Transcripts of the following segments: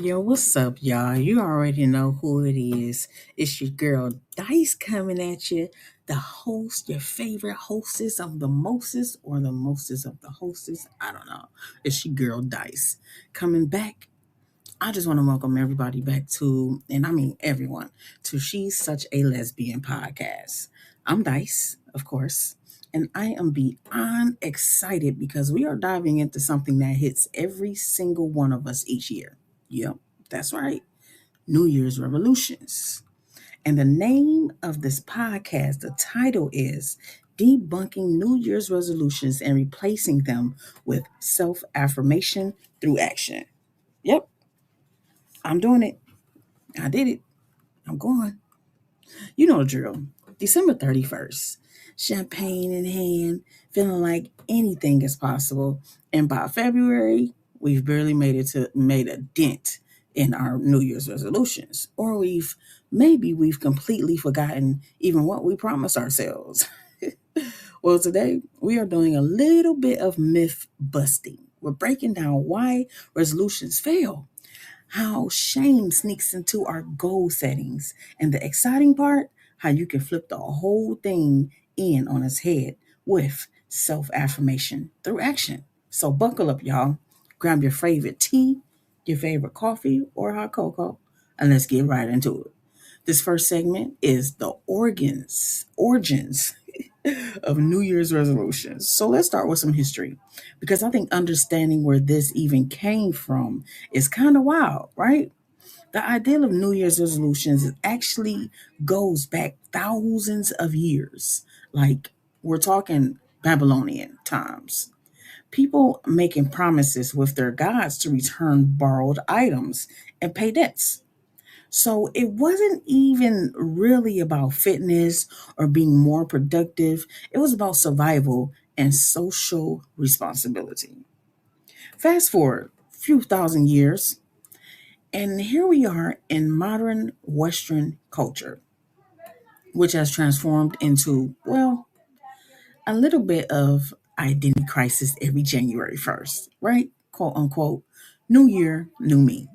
Yo, what's up, y'all? You already know who it is. It's your girl Dyse coming at you, the host, your favorite hostess of the mostest or the mostest of the hostess. I don't know. It's your girl Dyse coming back. I just want to welcome everybody back to, and I mean everyone, to She's Such a Lesbian podcast. I'm Dyse, of course, and I am beyond excited because we are diving into something that hits every single one of us each year. Yep, that's right. New Year's resolutions. And the name of this podcast, the title is Debunking New Year's Resolutions and Replacing Them with Self Affirmation Through Action. Yep, I'm doing it. I did it. I'm going. You know the drill. December 31st, champagne in hand, feeling like anything is possible. And by February, we've barely made a dent in our New Year's resolutions. Or we've completely forgotten even what we promised ourselves. Well, today we are doing a little bit of myth busting. We're breaking down why resolutions fail, how shame sneaks into our goal settings, and the exciting part, how you can flip the whole thing in on its head with self affirmation through action. So, buckle up, y'all. Grab your favorite tea, your favorite coffee, or hot cocoa, and let's get right into it. This first segment is the origins of New Year's resolutions. So let's start with some history because I think understanding where this even came from is kind of wild, right? The idea of New Year's resolutions actually goes back thousands of years. Like we're talking Babylonian times. People making promises with their gods to return borrowed items and pay debts. So it wasn't even really about fitness or being more productive. It was about survival and social responsibility. Fast forward a few thousand years, and here we are in modern Western culture, which has transformed into, well, a little bit of identity crisis every January 1st, right? Quote unquote, new year, new me.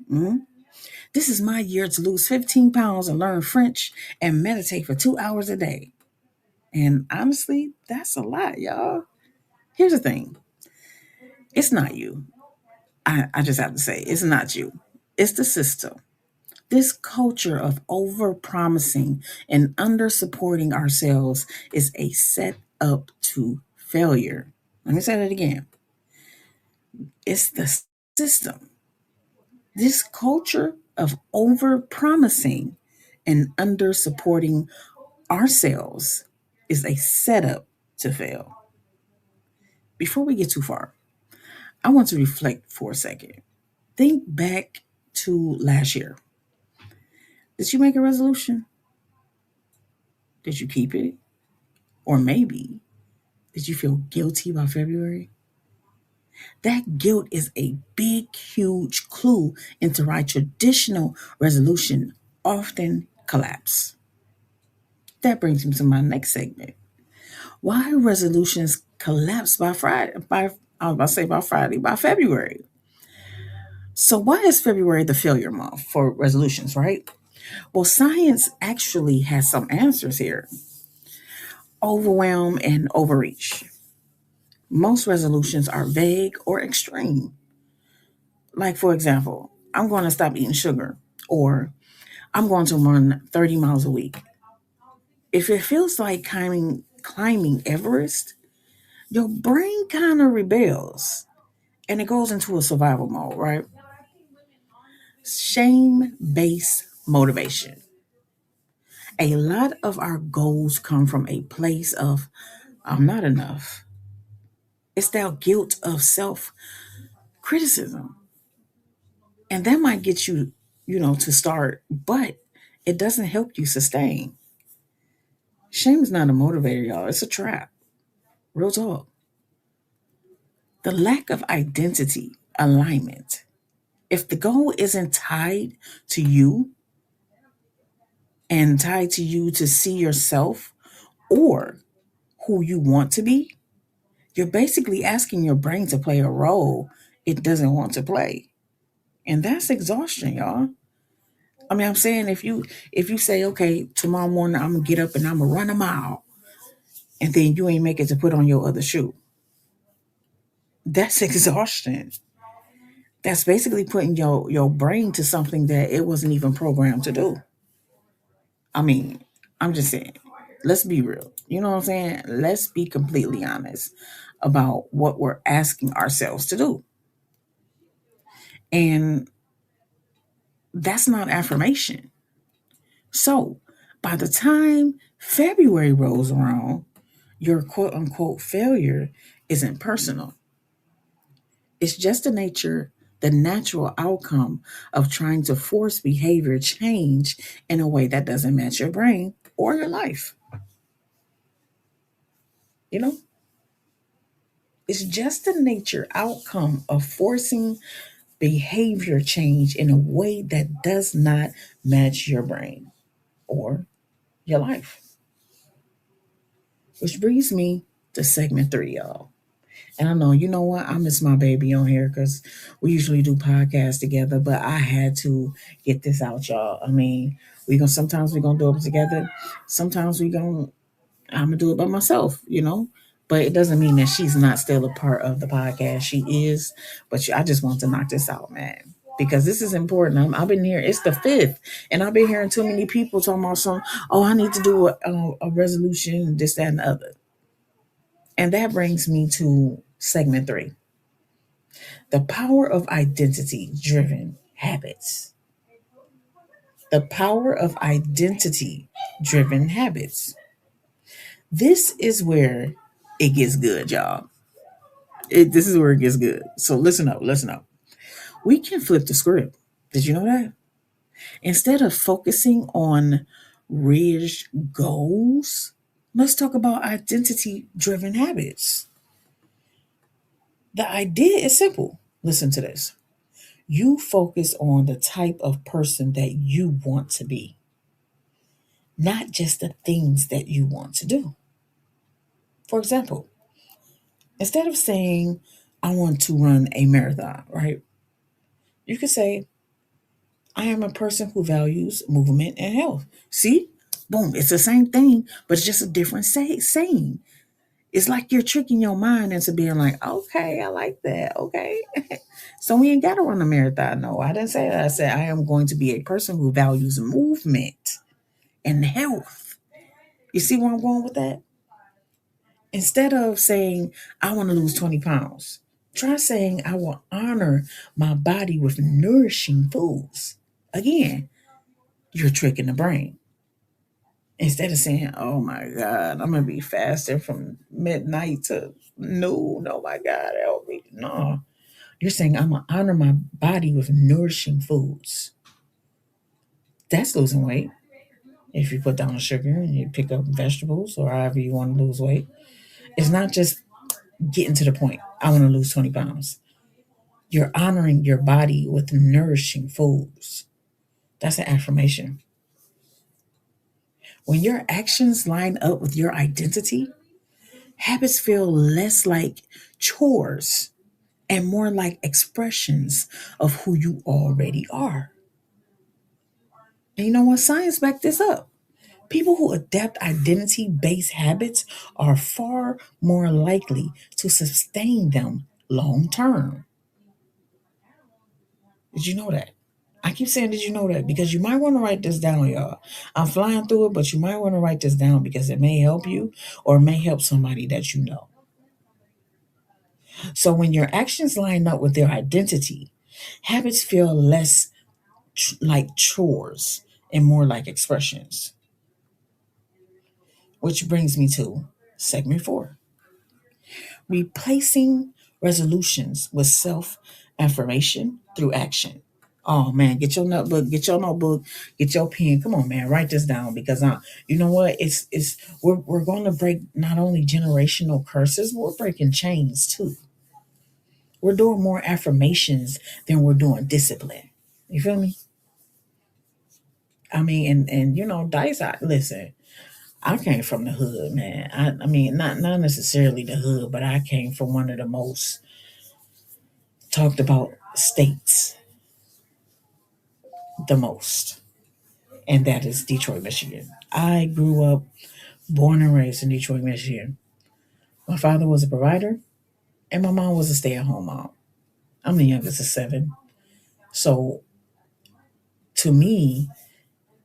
This is my year to lose 15 pounds and learn French and meditate for 2 hours a day. And honestly, that's a lot, y'all. Here's the thing, it's not you. I just have to say, it's not you, it's the system. This culture of over promising and under supporting ourselves is a set up to failure. Let me say that again. It's the system. This culture of over promising and under supporting ourselves is a setup to fail. Before we get too far, I want to reflect for a second. Think back to last year. Did you make a resolution? Did you keep it? Or maybe did you feel guilty by February? That guilt is a big, huge clue into why traditional resolution often collapse. That brings me to my next segment. Why resolutions collapse by Friday, I was about to say by Friday, by February. So why is February the failure month for resolutions, right? Well, science actually has some answers here. Overwhelm and overreach. Most resolutions are vague or extreme. Like, for example, I'm going to stop eating sugar, or I'm going to run 30 miles a week. If it feels like climbing Everest, your brain kind of rebels and it goes into a survival mode, right? Shame based motivation. A lot of our goals come from a place of, I'm not enough. It's that guilt of self criticism. And that might get you, to start, but it doesn't help you sustain. Shame is not a motivator, y'all. It's a trap. Real talk. The lack of identity alignment. If the goal isn't tied to you and tied to you to see yourself or who you want to be, you're basically asking your brain to play a role it doesn't want to play. And that's exhaustion, y'all. I mean, I'm saying if you say, okay, tomorrow morning I'm gonna get up and I'm gonna run a mile, and then you ain't make it to put on your other shoe, that's exhaustion. That's basically putting your brain to something that it wasn't even programmed to do. I mean, I'm just saying, let's be real. You know what I'm saying? Let's be completely honest about what we're asking ourselves to do. And that's not affirmation. So by the time February rolls around, your quote unquote failure isn't personal. It's just the natural outcome of trying to force behavior change in a way that doesn't match your brain or your life. You know, it's just the nature outcome of forcing behavior change in a way that does not match your brain or your life. Which brings me to segment three, y'all. And I know, you know what? I miss my baby on here because we usually do podcasts together, but I had to get this out, y'all. I mean, sometimes we're gonna do it together. Sometimes I'm gonna do it by myself, you know. But it doesn't mean that she's not still a part of the podcast. She is, but I just want to knock this out, man, because this is important. I've been here. It's the fifth, and I've been hearing too many people talking about some. Oh, I need to do a resolution, this, that, and the other. And that brings me to segment three: the power of identity-driven habits. The power of identity-driven habits. This is where it gets good, y'all. This is where it gets good. So listen up, listen up. We can flip the script. Did you know that? Instead of focusing on rich goals, let's talk about identity driven habits. The idea is simple. Listen to this. You focus on the type of person that you want to be, not just the things that you want to do. For example, instead of saying, I want to run a marathon, right? You could say, I am a person who values movement and health. See? Boom. It's the same thing, but it's just a different saying. It's like you're tricking your mind into being like, okay, I like that. Okay. So we ain't got to run a marathon. No, I didn't say that. I said, I am going to be a person who values movement and health. You see where I'm going with that? Instead of saying, I want to lose 20 pounds, try saying, I will honor my body with nourishing foods. Again, you're tricking the brain. Instead of saying, oh my God, I'm going to be fasting from midnight to noon. Oh my God, help me. No, you're saying, I'm going to honor my body with nourishing foods. That's losing weight. If you put down the sugar and you pick up vegetables or however you want to lose weight, it's not just getting to the point, I want to lose 20 pounds. You're honoring your body with nourishing foods. That's an affirmation. When your actions line up with your identity, habits feel less like chores and more like expressions of who you already are. And you know what? Science backed this up. People who adapt identity based habits are far more likely to sustain them long term. Did you know that? I keep saying, did you know that? Because you might want to write this down, y'all. I'm flying through it, but you might want to write this down because it may help you or it may help somebody that you know. So when your actions line up with their identity, habits feel less like chores and more like expressions. Which brings me to segment four: replacing resolutions with self affirmation through action. Oh man, get your pen. Come on, man, write this down because you know what? We're going to break not only generational curses, but we're breaking chains too. We're doing more affirmations than we're doing discipline. You feel me? I mean, and you know, Dyse, listen, I came from the hood, man. I mean, not necessarily the hood, but I came from one of the most talked about states. the most, and that is Detroit, Michigan. I grew up, born and raised in Detroit, Michigan. My father was a provider, and my mom was a stay at home mom. I'm the youngest of seven. So to me,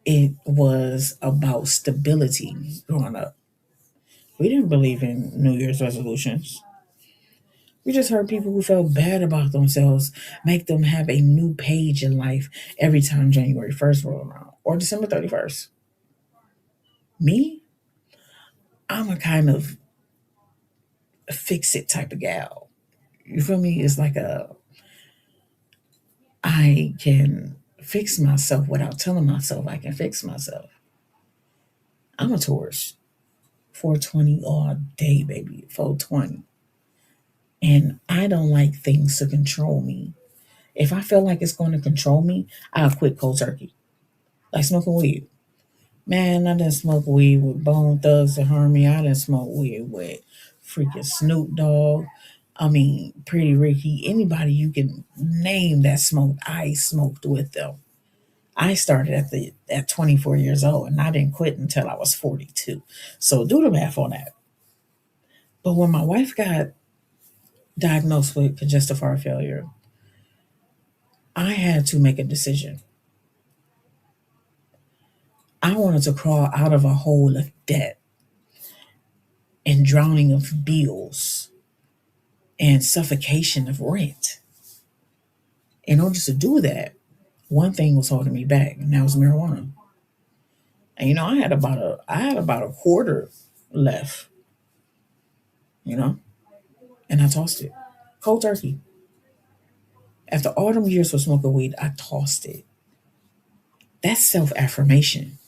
it was about stability growing up. We didn't believe in New Year's resolutions. We just heard people who felt bad about themselves make them have a new page in life every time January 1st rolled around or December 31st. Me, I'm a kind of fix it type of gal. You feel me? It's like I can fix myself without telling myself I can fix myself. I'm a Taurus. 420 all day, baby. 420. And I don't like things to control me. If I feel like it's going to control me, I'll quit cold turkey. Like smoking weed. Man, I done smoke weed with Bone Thugs and Harmony. I done smoke weed with freaking Snoop Dogg. I mean, Pretty Ricky. Anybody you can name that smoked, I smoked with them. I started at 24 years old, and I didn't quit until I was 42. So do the math on that. But when my wife got diagnosed with congestive heart failure, I had to make a decision. I wanted to crawl out of a hole of debt and drowning of bills and suffocation of rent. In order to do that, one thing was holding me back, and that was marijuana. And I had about a quarter left, you know, and I tossed it. Cold turkey. After all them years of smoking weed, I tossed it. That's self-affirmation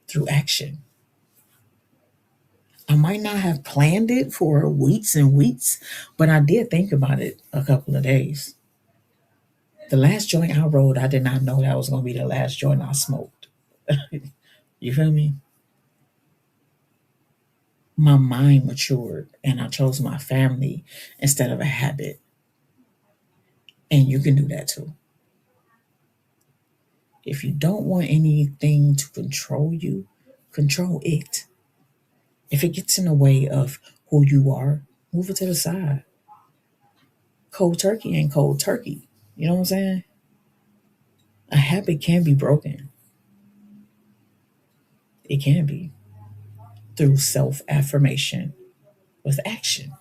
through action. I might not have planned it for weeks and weeks, but I did think about it a couple of days. The last joint I rolled, I did not know that was going to be the last joint I smoked. You feel me? My mind matured and I chose my family instead of a habit. And you can do that too. If you don't want anything to control you, control it. If it gets in the way of who you are, move it to the side. Cold turkey ain't cold turkey. You know what I'm saying? A habit can be broken. It can be through self affirmation with action.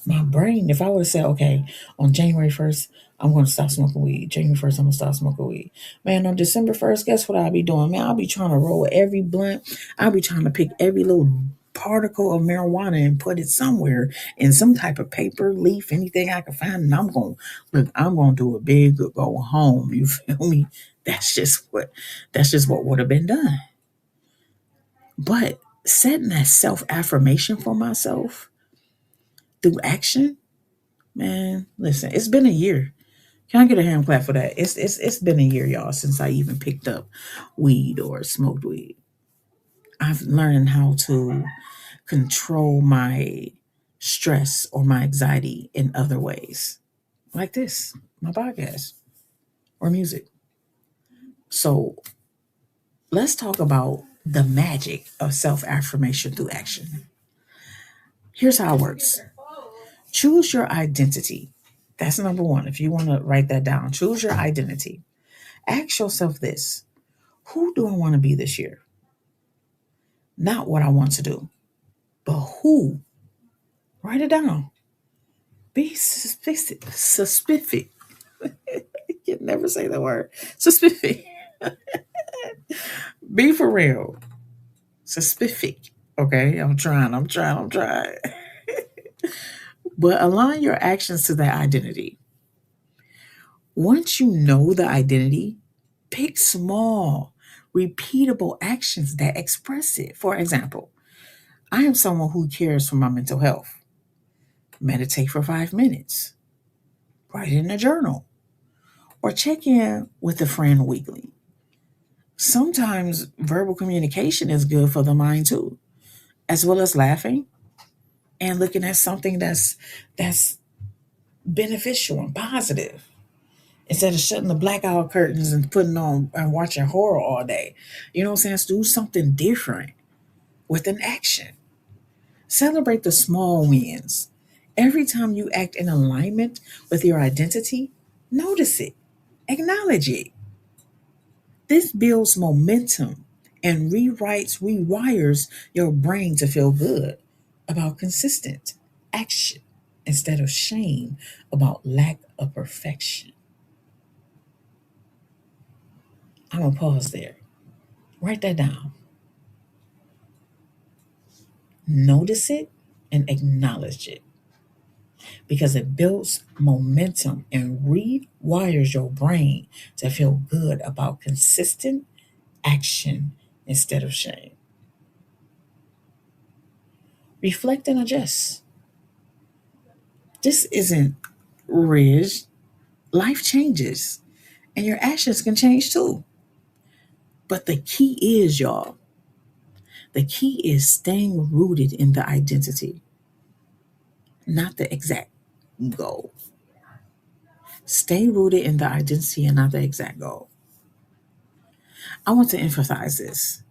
My brain, if I would have said, okay, on January 1st, I'm going to stop smoking weed. January 1st, I'm going to stop smoking weed. Man, on December 1st, guess what I'll be doing? Man, I'll be trying to roll every blunt. I'll be trying to pick every little particle of marijuana and put it somewhere in some type of paper, leaf, anything I can find. And I'm going to do a big go home. You feel me? That's just what would have been done. But setting that self affirmation for myself through action, man, listen, it's been a year. Can I get a hand clap for that? It's been a year, y'all, since I even picked up weed or smoked weed. I've learned how to control my stress or my anxiety in other ways, like this, my podcast or music. So let's talk about the magic of self affirmation through action. Here's how it works. Choose your identity. That's number one. If you want to write that down, choose your identity. Ask yourself this: who do I want to be this year? Not what I want to do, but who. Write it down. Be specific. You can never say the word. Specific. Be for real. Specific. Okay, I'm trying. But align your actions to that identity. Once you know the identity, pick small, repeatable actions that express it. For example, I am someone who cares for my mental health. Meditate for 5 minutes, write it in a journal, or check in with a friend weekly. Sometimes verbal communication is good for the mind too, as well as laughing and looking at something that's beneficial and positive. instead of shutting the blackout curtains and putting on and watching horror all day. You know what I'm saying? So do something different with an action. Celebrate the small wins. Every time you act in alignment with your identity, notice it, acknowledge it. This builds momentum and rewires your brain to feel good about consistent action instead of shame about lack of perfection. I'm going to pause there. Write that down. Notice it and acknowledge it because it builds momentum and rewires your brain to feel good about consistent action instead of shame. Reflect and adjust. This isn't rigid. Life changes and your actions can change too. But the key is, y'all, the key is staying rooted in the identity, not the exact goal. Stay rooted in the identity and not the exact goal. I want to emphasize this.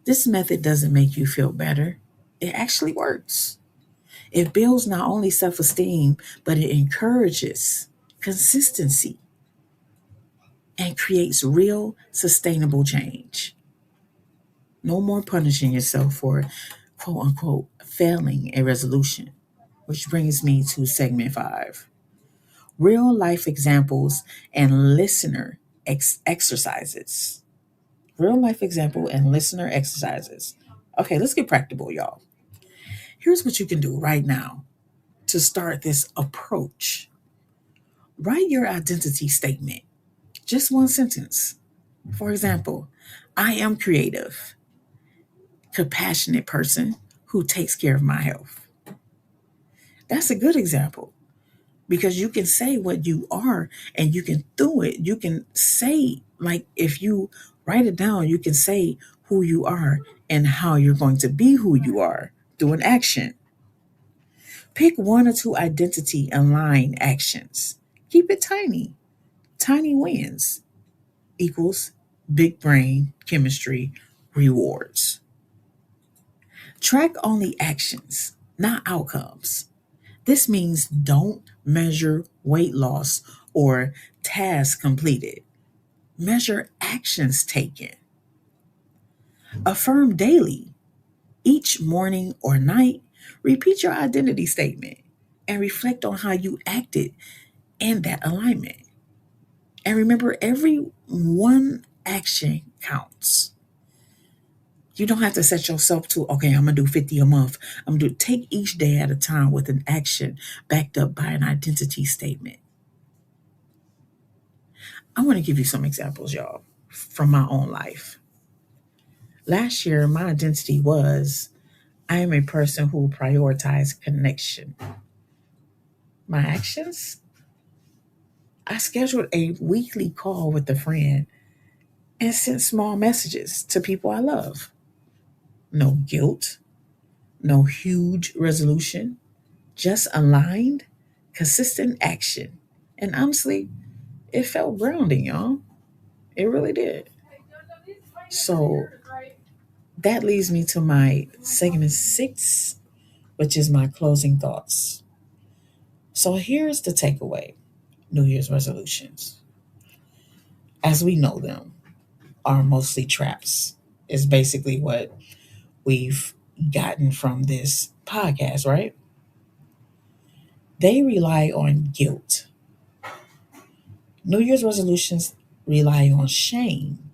This method doesn't make you feel better. It actually works. It builds not only self esteem, but it encourages consistency and creates real, sustainable change. No more punishing yourself for quote unquote failing a resolution, which brings me to segment 5, real life examples and listener exercises. Real life example and listener exercises. Okay, let's get practical, y'all. Here's what you can do right now to start this approach. Write your identity statement, just one sentence. For example, I am creative, compassionate person who takes care of my health. That's a good example because you can say what you are and you can do it. You can say, like, if you write it down, you can say who you are and how you're going to be who you are through an action. Pick one or two identity aligned actions. Keep it tiny. Tiny wins equals big brain chemistry rewards. Track only actions, not outcomes. This means don't measure weight loss or tasks completed. Measure actions taken. Affirm daily. Each morning or night, repeat your identity statement and reflect on how you acted in that alignment. And remember, every one action counts. You don't have to set yourself to, okay, I'm going to do 50 a month. I'm going to take each day at a time with an action backed up by an identity statement. I want to give you some examples, y'all, from my own life. Last year, my identity was I am a person who prioritizes connection. My actions, I scheduled a weekly call with a friend and sent small messages to people I love. No guilt, no huge resolution, just aligned, consistent action. And honestly, it felt grounding, y'all. It really did. So that leads me to my segment 6, which is my closing thoughts. So here's the takeaway. New Year's resolutions, as we know them, are mostly traps, is basically what we've gotten from this podcast, right? They rely on guilt. New Year's resolutions rely on shame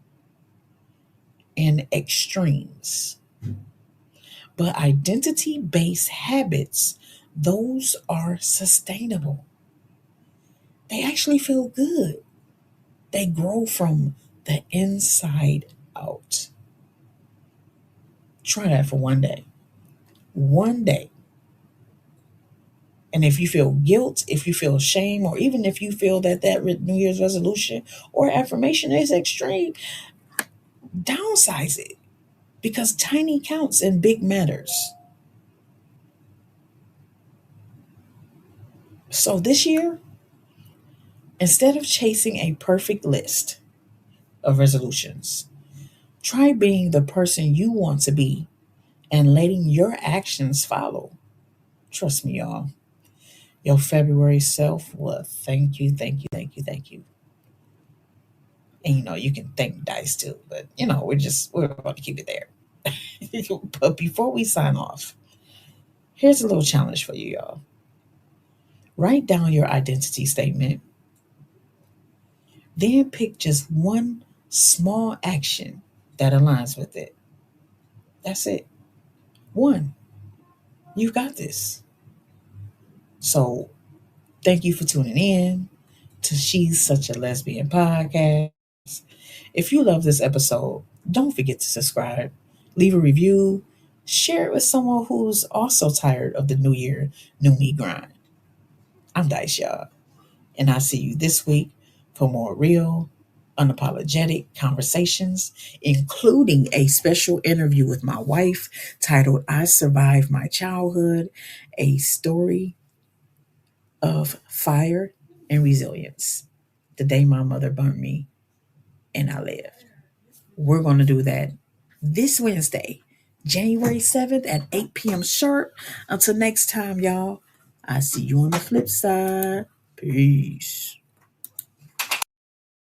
and extremes. But identity based habits, those are sustainable. They actually feel good. They grow from the inside out. Try that for one day. One day. And if you feel guilt, if you feel shame, or even if you feel that New Year's resolution or affirmation is extreme, downsize it because tiny counts and big matters. So this year, Instead of chasing a perfect list of resolutions, try being the person you want to be and letting your actions follow. Trust me, y'all. Your February self will thank you, thank you, thank you, thank you. And you can thank Dice too, but we're about to keep it there. But before we sign off, here's a little challenge for you, y'all. Write down your identity statement, then pick just one small action that aligns with it. That's it. One. You got this. So thank you for tuning in to She's Such a Lesbian podcast. If you love this episode, don't forget to subscribe, leave a review, share it with someone who's also tired of the new year, new me grind. I'm Dyse, y'all, and I'll see you this week for more real, unapologetic conversations, including a special interview with my wife titled I Survived My Childhood, a story of fire and resilience. The day my mother burnt me and I lived. We're going to do that this Wednesday, January 7th at 8 p.m. sharp. Until next time, y'all, I see you on the flip side. Peace.